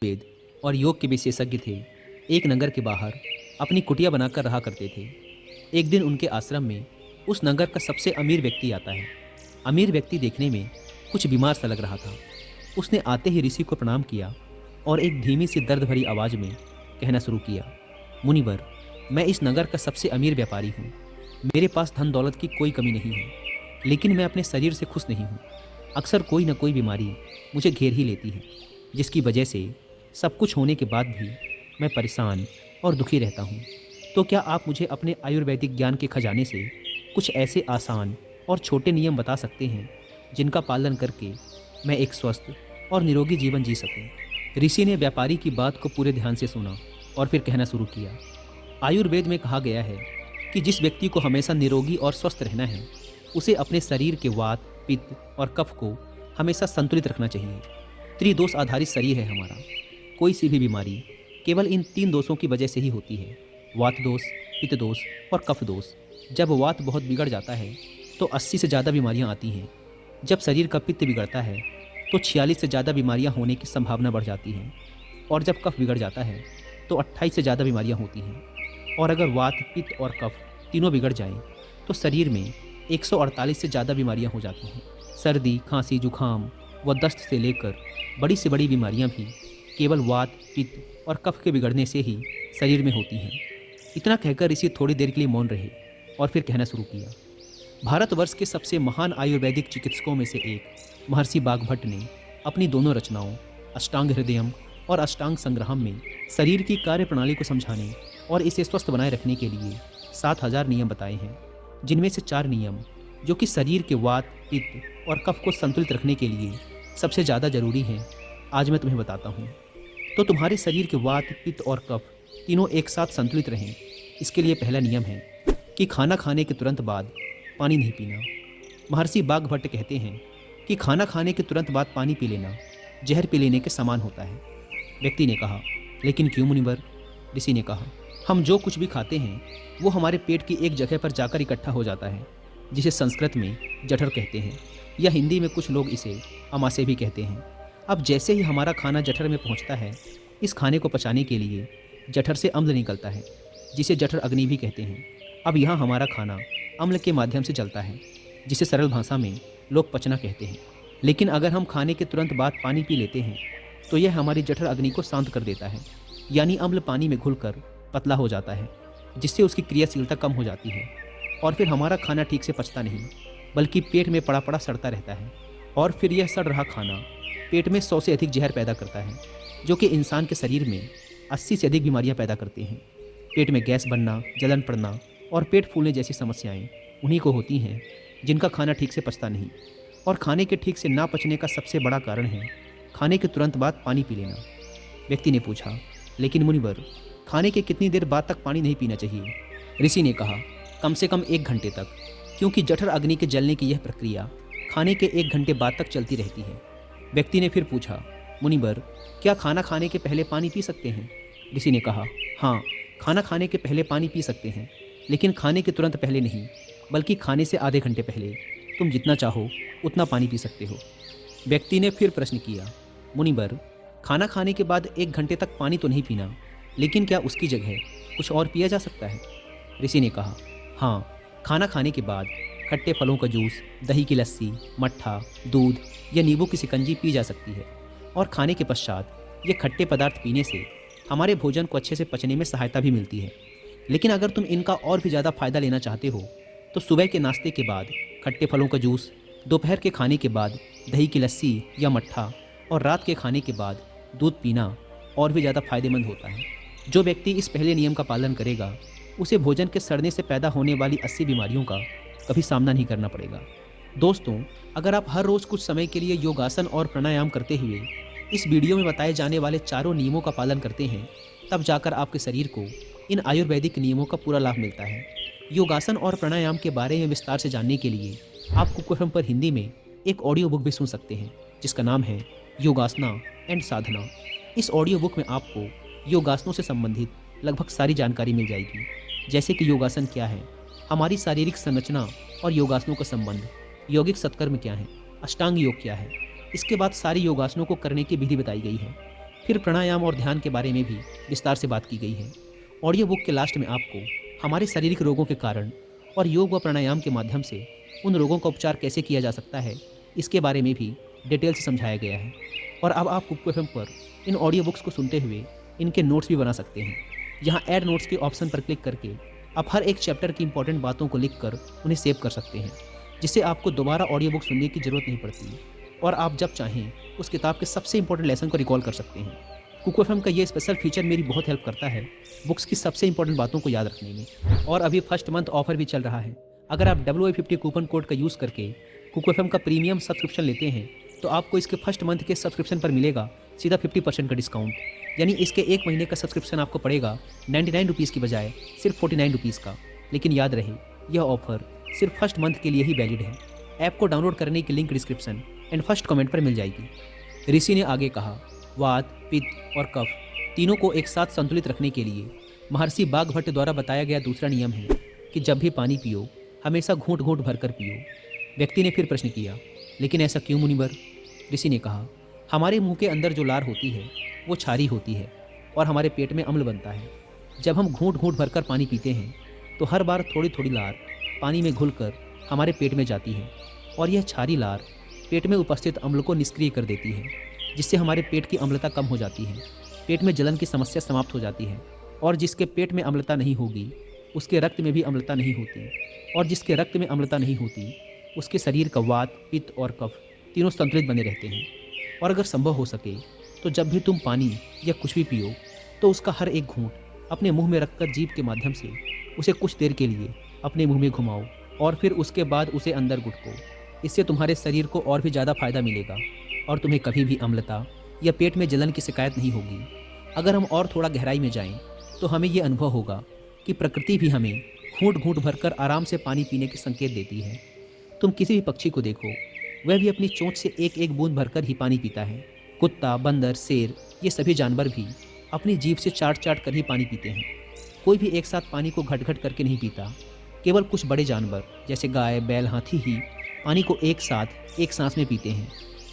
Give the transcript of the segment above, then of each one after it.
वेद और योग के विशेषज्ञ थे, एक नगर के बाहर अपनी कुटिया बनाकर रहा करते थे। एक दिन उनके आश्रम में उस नगर का सबसे अमीर व्यक्ति आता है। अमीर व्यक्ति देखने में कुछ बीमार सा लग रहा था। उसने आते ही ऋषि को प्रणाम किया और एक धीमी सी दर्द भरी आवाज़ में कहना शुरू किया, मुनिवर, मैं इस नगर का सबसे अमीर व्यापारी हूँ। मेरे पास धन दौलत की कोई कमी नहीं है, लेकिन मैं अपने शरीर से खुश नहीं हूँ। अक्सर कोई न कोई बीमारी मुझे घेर ही लेती है, जिसकी वजह से सब कुछ होने के बाद भी मैं परेशान और दुखी रहता हूँ। तो क्या आप मुझे अपने आयुर्वेदिक ज्ञान के खजाने से कुछ ऐसे आसान और छोटे नियम बता सकते हैं जिनका पालन करके मैं एक स्वस्थ और निरोगी जीवन जी सकूं? ऋषि ने व्यापारी की बात को पूरे ध्यान से सुना और फिर कहना शुरू किया, आयुर्वेद में कहा गया है कि जिस व्यक्ति को हमेशा निरोगी और स्वस्थ रहना है, उसे अपने शरीर के वात, पित्त और कफ को हमेशा संतुलित रखना चाहिए। त्रिदोष आधारित शरीर है हमारा। कोई सी भी बीमारी केवल इन 3 दोषों की वजह से ही होती है, वात दोष, पित्त दोष और कफ दोष। जब वात बहुत बिगड़ जाता है तो 80 से ज़्यादा बीमारियां आती हैं। जब शरीर का पित्त बिगड़ता है तो 46 से ज़्यादा बीमारियां होने की संभावना बढ़ जाती है, और जब कफ बिगड़ जाता है तो 28 से ज़्यादा बीमारियां होती हैं। और अगर वात, पित्त और कफ तीनों बिगड़ जाएं तो शरीर में 148 से ज़्यादा बीमारियां हो जाती हैं। सर्दी, खांसी, जुखाम व दस्त से लेकर बड़ी से बड़ी बीमारियां भी केवल वात, पित्त और कफ के बिगड़ने से ही शरीर में होती हैं। इतना कहकर ऋषि थोड़ी देर के लिए मौन रहे और फिर कहना शुरू किया, भारतवर्ष के सबसे महान आयुर्वेदिक चिकित्सकों में से एक महर्षि बागभट्ट ने अपनी दोनों रचनाओं अष्टांग हृदयम और अष्टांग संग्रहम में शरीर की कार्य प्रणाली को समझाने और इसे स्वस्थ बनाए रखने के लिए 7000 नियम बताए हैं, जिनमें से 4 नियम जो कि शरीर के वात, पित्त और कफ को संतुलित रखने के लिए सबसे ज़्यादा जरूरी हैं, आज मैं तुम्हें बताता हूँ। तो तुम्हारे शरीर के वात, पित्त और कफ तीनों एक साथ संतुलित रहें, इसके लिए पहला नियम है कि खाना खाने के तुरंत बाद पानी नहीं पीना। महर्षि बागभट्ट कहते हैं कि खाना खाने के तुरंत बाद पानी पी लेना जहर पी लेने के समान होता है। व्यक्ति ने कहा, लेकिन क्यों मुनिवर? ऋषि ने कहा, हम जो कुछ भी खाते हैं वो हमारे पेट की एक जगह पर जाकर इकट्ठा हो जाता है, जिसे संस्कृत में जठर कहते हैं, या हिंदी में कुछ लोग इसे अमाशय भी कहते हैं। अब जैसे ही हमारा खाना जठर में पहुंचता है, इस खाने को पचाने के लिए जठर से अम्ल निकलता है, जिसे जठर अग्नि भी कहते हैं। अब यहाँ हमारा खाना अम्ल के माध्यम से चलता है, जिसे सरल भाषा में लोग पचना कहते हैं। लेकिन अगर हम खाने के तुरंत बाद पानी पी लेते हैं तो यह हमारी जठर अग्नि को शांत कर देता है, यानी अम्ल पानी में घुलकर पतला हो जाता है, जिससे उसकी क्रियाशीलता कम हो जाती है, और फिर हमारा खाना ठीक से पचता नहीं, बल्कि पेट में पड़ा पड़ा सड़ता रहता है। और फिर यह सड़ रहा खाना पेट में 100 से अधिक जहर पैदा करता है, जो कि इंसान के शरीर में 80 से अधिक बीमारियां पैदा करते हैं। पेट में गैस बनना, जलन पड़ना और पेट फूलने जैसी समस्याएं उन्हीं को होती हैं जिनका खाना ठीक से पचता नहीं। और खाने के ठीक से ना पचने का सबसे बड़ा कारण है खाने के तुरंत बाद पानी पी लेना। व्यक्ति ने पूछा, लेकिन मुनिवर, खाने के कितनी देर बाद तक पानी नहीं पीना चाहिए? ऋषि ने कहा, कम से कम 1 घंटे तक, क्योंकि जठर अग्नि के जलने की यह प्रक्रिया खाने के 1 घंटे बाद तक चलती रहती है। व्यक्ति ने फिर पूछा, मुनिवर, क्या खाना खाने के पहले पानी पी सकते हैं? ऋषि ने कहा, हाँ, खाना खाने के पहले पानी पी सकते हैं, लेकिन खाने के तुरंत पहले नहीं, बल्कि खाने से आधे घंटे पहले तुम जितना चाहो उतना पानी पी सकते हो। व्यक्ति ने फिर प्रश्न किया, मुनिवर, खाना खाने के बाद 1 घंटे तक पानी तो नहीं पीना, लेकिन क्या उसकी जगह कुछ और पिया जा सकता है? ऋषि ने कहा, हाँ, खाना खाने के बाद खट्टे फलों का जूस, दही की लस्सी, मट्ठा, दूध या नींबू की शिकंजी पी जा सकती है। और खाने के पश्चात ये खट्टे पदार्थ पीने से हमारे भोजन को अच्छे से पचने में सहायता भी मिलती है। लेकिन अगर तुम इनका और भी ज़्यादा फ़ायदा लेना चाहते हो तो सुबह के नाश्ते के बाद खट्टे फलों का जूस, दोपहर के खाने के बाद दही की लस्सी या मट्ठा और रात के खाने के बाद दूध पीना और भी ज़्यादा फायदेमंद होता है। जो व्यक्ति इस पहले नियम का पालन करेगा उसे भोजन के सड़ने से पैदा होने वाली 80 बीमारियों का कभी सामना नहीं करना पड़ेगा। दोस्तों, अगर आप हर रोज़ कुछ समय के लिए योगासन और प्राणायाम करते हुए इस वीडियो में बताए जाने वाले चारों नियमों का पालन करते हैं, तब जाकर आपके शरीर को इन आयुर्वेदिक नियमों का पूरा लाभ मिलता है। योगासन और प्राणायाम के बारे में विस्तार से जानने के लिए आप कुकर एफएम पर हिंदी में एक ऑडियो बुक भी सुन सकते हैं, जिसका नाम है योगासना एंड साधना। इस ऑडियो बुक में आपको योगासनों से संबंधित लगभग सारी जानकारी मिल जाएगी, जैसे कि योगासन क्या है, हमारी शारीरिक संरचना और योगासनों का संबंध, यौगिक सत्कर्म क्या है, अष्टांग योग क्या है। इसके बाद सारी योगासनों को करने की विधि बताई गई है। फिर प्राणायाम और ध्यान के बारे में भी विस्तार से बात की गई है। ऑडियो बुक के लास्ट में आपको हमारे शारीरिक रोगों के कारण और योग व प्राणायाम के माध्यम से उन रोगों का उपचार कैसे किया जा सकता है, इसके बारे में भी डिटेल से समझाया गया है। और अब आप कुकू एफएम पर इन ऑडियो बुक्स को सुनते हुए इनके नोट्स भी बना सकते हैं। यहाँ ऐड नोट्स के ऑप्शन पर क्लिक करके आप हर एक चैप्टर की इंपॉर्टेंट बातों को लिख कर उन्हें सेव कर सकते हैं, जिससे आपको दोबारा ऑडियो बुक सुनने की ज़रूरत नहीं पड़ती और आप जब चाहें उस किताब के सबसे इंपॉर्टेंट लेसन को रिकॉल कर सकते हैं। कुकू एफएम का ये स्पेशल फीचर मेरी बहुत हेल्प करता है बुक्स की सबसे इंपॉर्टेंट बातों को याद रखने में। और अभी फर्स्ट मंथ ऑफर भी चल रहा है। अगर आप WA50 कूपन कोड का यूज़ करके कुकू एफएम का प्रीमियम सब्सक्रिप्शन लेते हैं तो आपको इसके फर्स्ट मंथ के सब्सक्रिप्शन पर मिलेगा सीधा 50% का डिस्काउंट। यानी इसके एक महीने का सब्सक्रिप्शन आपको पड़ेगा 99 रुपीज़ की बजाय सिर्फ 49 रुपीज़ का। लेकिन याद रहे, यह ऑफर सिर्फ फर्स्ट मंथ के लिए ही वैलिड है। ऐप को डाउनलोड करने की link description and first comment पर मिल जाएगी। ऋषि ने आगे कहा, वात, पित्त और कफ तीनों को एक साथ संतुलित रखने के लिए महर्षि बाघभट्ट द्वारा बताया गया दूसरा नियम है कि जब भी पानी पियो हमेशा घूंट घूंट भरकर पियो। व्यक्ति ने फिर प्रश्न किया, लेकिन ऐसा क्यों मुनिवर? ऋषि ने कहा, हमारे मुंह के अंदर जो लार होती है वो क्षारी होती है और हमारे पेट में अम्ल बनता है। जब हम घूंट घूंट भरकर पानी पीते हैं तो हर बार थोड़ी थोड़ी लार पानी में घुलकर हमारे पेट में जाती है और यह क्षारी लार पेट में उपस्थित अम्ल को निष्क्रिय कर देती है, जिससे हमारे पेट की अम्लता कम हो जाती है। पेट में जलन की समस्या समाप्त हो जाती है और जिसके पेट में अम्लता नहीं होगी उसके रक्त में भी अम्लता नहीं होती और जिसके रक्त में अम्लता नहीं होती उसके शरीर का वात, पित्त और कफ तीनों संतुलित बने रहते हैं। और अगर संभव हो सके तो जब भी तुम पानी या कुछ भी पियो तो उसका हर एक घूंट अपने मुंह में रखकर जीभ के माध्यम से उसे कुछ देर के लिए अपने मुंह में घुमाओ और फिर उसके बाद उसे अंदर गुटको। इससे तुम्हारे शरीर को और भी ज़्यादा फायदा मिलेगा और तुम्हें कभी भी अम्लता या पेट में जलन की शिकायत नहीं होगी। अगर हम और थोड़ा गहराई में जाएं तो हमें ये अनुभव होगा कि प्रकृति भी हमें घूंट घूंट भरकर आराम से पानी पीने के संकेत देती है। तुम किसी भी पक्षी को देखो, वह भी अपनी चोंच से एक एक बूंद भरकर ही पानी पीता है। कुत्ता, बंदर, शेर, ये सभी जानवर भी अपनी जीभ से चाट चाट कर ही पानी पीते हैं। कोई भी एक साथ पानी को घट घट करके नहीं पीता। केवल कुछ बड़े जानवर जैसे गाय, बैल, हाथी ही पानी को एक साथ एक सांस में पीते हैं,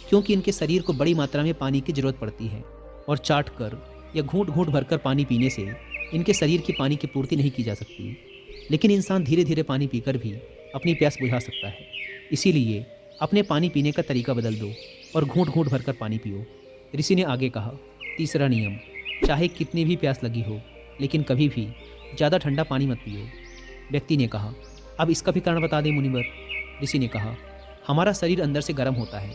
क्योंकि इनके शरीर को बड़ी मात्रा में पानी की जरूरत पड़ती है और चाट कर या घूंट घूंट भरकर पानी पीने से इनके शरीर की पानी की पूर्ति नहीं की जा सकती। लेकिन इंसान धीरे धीरे पानी पीकर भी अपनी प्यास बुझा सकता है। इसीलिए अपने पानी पीने का तरीका बदल दो और घूंट घूंट भरकर पानी पियो। ऋषि ने आगे कहा, तीसरा नियम, चाहे कितनी भी प्यास लगी हो लेकिन कभी भी ज़्यादा ठंडा पानी मत पियो। व्यक्ति ने कहा, अब इसका भी कारण बता दें मुनिवर। ऋषि ने कहा, हमारा शरीर अंदर से गर्म होता है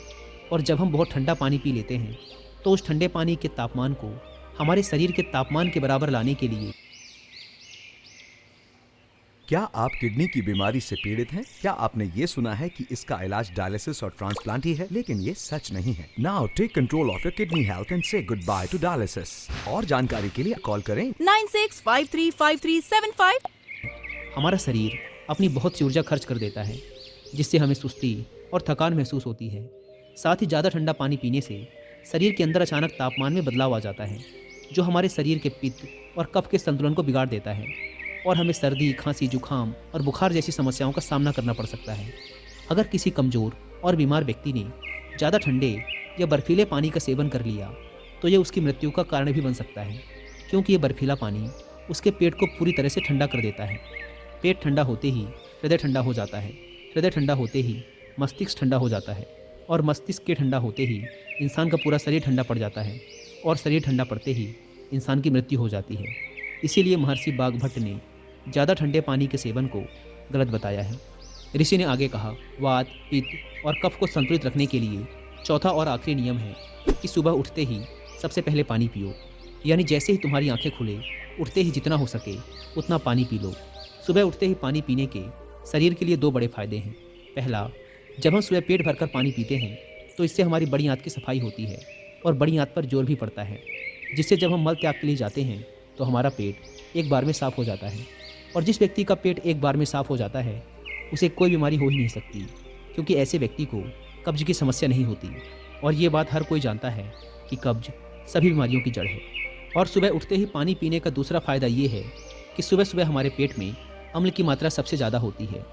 और जब हम बहुत ठंडा पानी पी लेते हैं तो उस ठंडे पानी के तापमान को हमारे शरीर के तापमान के बराबर लाने के लिए। क्या आप किडनी की बीमारी से पीड़ित हैं? क्या आपने ये सुना है कि इसका इलाज डायलिसिस और ट्रांसप्लांट ही है? लेकिन ये सच नहीं है। Now take control of your kidney health and say goodbye to dialysis. और जानकारी के लिए कॉल करें 96535375। हमारा शरीर अपनी बहुत सी ऊर्जा खर्च कर देता है, जिससे हमें सुस्ती और थकान महसूस होती है। साथ ही ज़्यादा ठंडा पानी पीने से शरीर के अंदर अचानक तापमान में बदलाव आ जाता है, जो हमारे शरीर के पित्त और कफ के संतुलन को बिगाड़ देता है और हमें सर्दी, खांसी, जुखाम और बुखार जैसी समस्याओं का सामना करना पड़ सकता है। अगर किसी कमज़ोर और बीमार व्यक्ति ने ज़्यादा ठंडे या बर्फीले पानी का सेवन कर लिया तो यह उसकी मृत्यु का कारण भी बन सकता है, क्योंकि ये बर्फीला पानी उसके पेट को पूरी तरह से ठंडा कर देता है। पेट ठंडा होते ही हृदय ठंडा हो जाता है, हृदय ठंडा होते ही मस्तिष्क ठंडा हो जाता है और मस्तिष्क के ठंडा होते ही इंसान का पूरा शरीर ठंडा पड़ जाता है और शरीर ठंडा पड़ते ही इंसान की मृत्यु हो जाती है। इसीलिए महर्षि बाघभट्ट ने ज़्यादा ठंडे पानी के सेवन को गलत बताया है। ऋषि ने आगे कहा, वात, पित्त और कफ को संतुलित रखने के लिए चौथा और आखिरी नियम है कि सुबह उठते ही सबसे पहले पानी पियो। यानी जैसे ही तुम्हारी आंखें खुले, उठते ही जितना हो सके उतना पानी पी लो। सुबह उठते ही पानी पीने के शरीर के लिए दो बड़े फायदे हैं। पहला, जब हम सुबह पेट भरकर पानी पीते हैं तो इससे हमारी बड़ी आंत की सफाई होती है और बड़ी आंत पर जोर भी पड़ता है, जिससे जब हम मल त्याग के लिए जाते हैं तो हमारा पेट एक बार में साफ़ हो जाता है। और जिस व्यक्ति का पेट एक बार में साफ़ हो जाता है उसे कोई बीमारी हो ही नहीं सकती, क्योंकि ऐसे व्यक्ति को कब्ज की समस्या नहीं होती। और ये बात हर कोई जानता है कि कब्ज सभी बीमारियों की जड़ है। और सुबह उठते ही पानी पीने का दूसरा फ़ायदा ये है कि सुबह सुबह हमारे पेट में अम्ल की मात्रा सबसे ज़्यादा होती है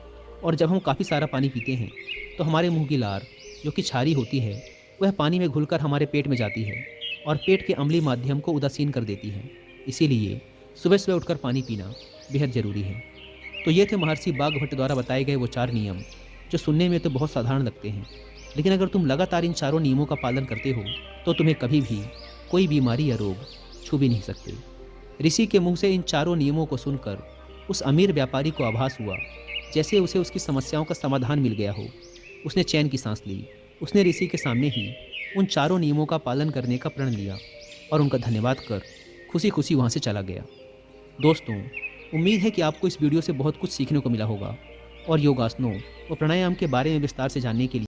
और जब हम काफ़ी सारा पानी पीते हैं तो हमारे मुंह की लार जो कि क्षारी होती है वह पानी में घुलकर हमारे पेट में जाती है और पेट के अम्लीय माध्यम को उदासीन कर देती हैं। इसीलिए सुबह सुबह उठकर पानी पीना बेहद ज़रूरी है। तो ये थे महर्षि बाघभट्ट द्वारा बताए गए वो 4 नियम, जो सुनने में तो बहुत साधारण लगते हैं, लेकिन अगर तुम लगातार इन चारों नियमों का पालन करते हो तो तुम्हें कभी भी कोई बीमारी या रोग छू भी नहीं सकते। ऋषि के मुंह से इन चारों नियमों को सुनकर उस अमीर व्यापारी को आभास हुआ जैसे उसे उसकी समस्याओं का समाधान मिल गया हो। उसने चैन की सांस ली। उसने ऋषि के सामने ही उन चारों नियमों का पालन करने का प्रण लिया और उनका धन्यवाद कर खुशी खुशी वहाँ से चला गया। दोस्तों, उम्मीद है कि आपको इस वीडियो से बहुत कुछ सीखने को मिला होगा और योगासनों और प्राणायाम के बारे में विस्तार से जानने के लिए